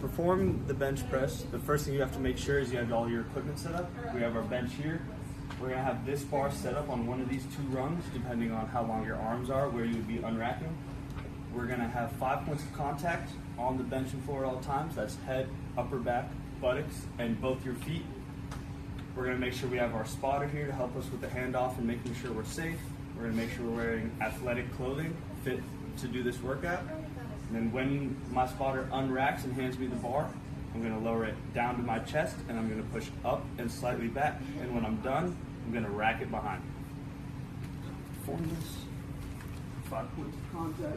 perform the bench press, the first thing you have to make sure is you have all your equipment set up. We have our bench here. We're gonna have this bar set up on one of these 2 rungs, depending on how long your arms are, where you would be unracking. We're gonna have 5 points of contact on the bench and floor at all times. That's head, upper back, buttocks, and both your feet. We're gonna make sure we have our spotter here to help us with the handoff and making sure we're safe. We're gonna make sure we're wearing athletic clothing fit to do this workout. And then when my spotter unracks and hands me the bar, I'm gonna lower it down to my chest and I'm gonna push up and slightly back. And when I'm done, I'm gonna rack it behind. Perform this. 5 points of contact.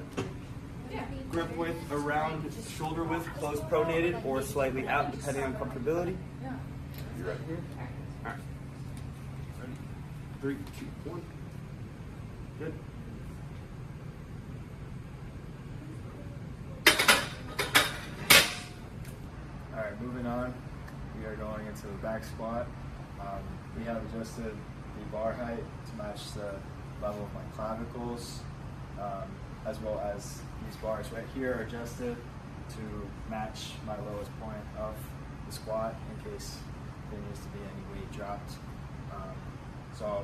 Grip width around shoulder width, close pronated or slightly out depending on comfortability. You right here? Alright. Ready? 3, 2, 1. Good. Alright, moving on. We are going into the back squat. We have adjusted the bar height to match the level of my clavicles, as well as these bars right here are adjusted to match my lowest point of the squat in case there needs to be any weight dropped. So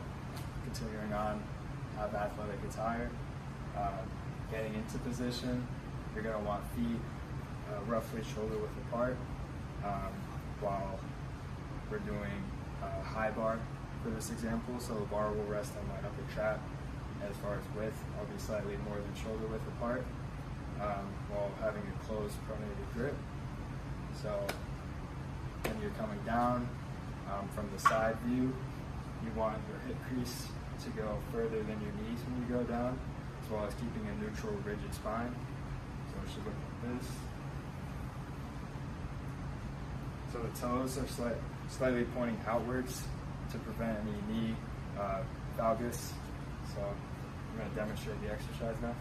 continuing on, have athletic attire. Getting into position, you're going to want feet roughly shoulder width apart, while we're doing high bar for this example. So the bar will rest on my upper trap. As far as width, I'll be slightly more than shoulder width apart, while having a closed pronated grip. So when you're coming down from the side view, you want your hip crease to go further than your knees when you go down, as well as keeping a neutral, rigid spine. So it should look like this. So the toes are slightly pointing outwards to prevent any knee valgus. So I'm going to demonstrate the exercise now.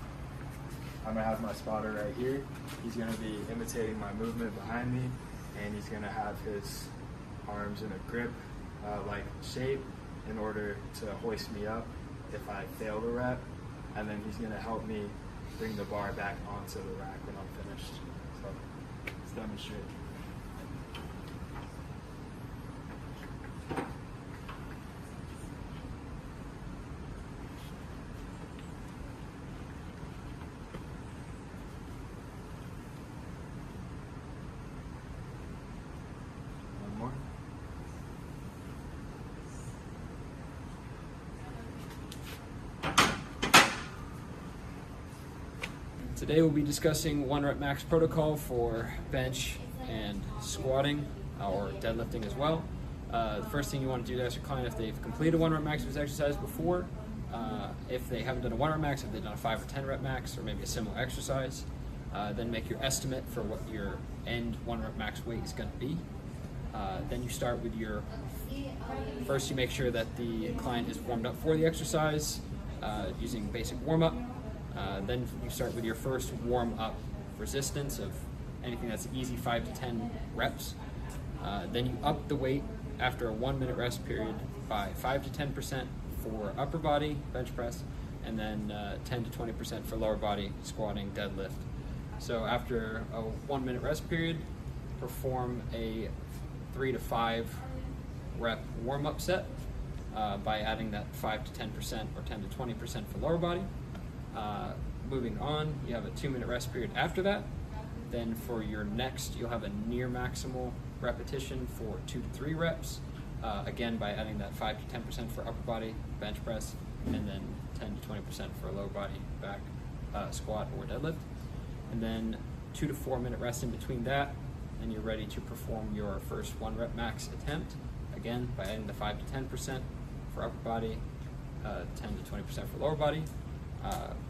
I'm going to have my spotter right here. He's going to be imitating my movement behind me, and he's going to have his arms in a grip-like shape in order to hoist me up if I fail the rep, and then he's going to help me bring the bar back onto the rack when I'm finished. So let's demonstrate. Today we'll be discussing 1 rep max protocol for bench and squatting or deadlifting as well. The first thing you want to do to ask your client if they've completed a 1 rep max of this exercise before, if they haven't done a 1 rep max, if they've done a 5 or 10 rep max or maybe a similar exercise, then make your estimate for what your end 1 rep max weight is going to be. Then you start with first you make sure that the client is warmed up for the exercise using basic warm-up. Then you start with your first warm-up resistance of anything that's easy, 5 to 10 reps. Then you up the weight after a 1 minute rest period by 5 to 10% for upper body bench press, and then 10 to 20% for lower body squatting, deadlift. So after a 1 minute rest period, perform a 3 to 5 rep warm-up set by adding that 5 to 10% or 10 to 20% for lower body. Moving on, you have a 2 minute rest period after that. Then for your next, you'll have a near maximal repetition for 2 to 3 reps, again by adding that 5 to 10% for upper body bench press, and then 10 to 20% for lower body back squat or deadlift. And then 2 to 4 minute rest in between that, and you're ready to perform your first 1 rep max attempt, again by adding the 5 to 10% for upper body, 10 to 20% for lower body.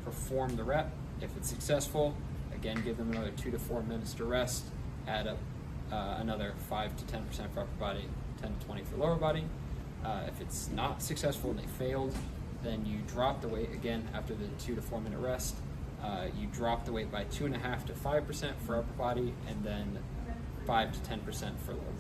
Perform the rep. If it's successful, again give them another 2 to 4 minutes to rest, add up another 5 to 10% for upper body, 10 to 20 for lower body. If it's not successful and they failed, then you drop the weight again after the 2 to 4 minute rest. You drop the weight by 2.5 to 5% for upper body, and then 5 to 10% for lower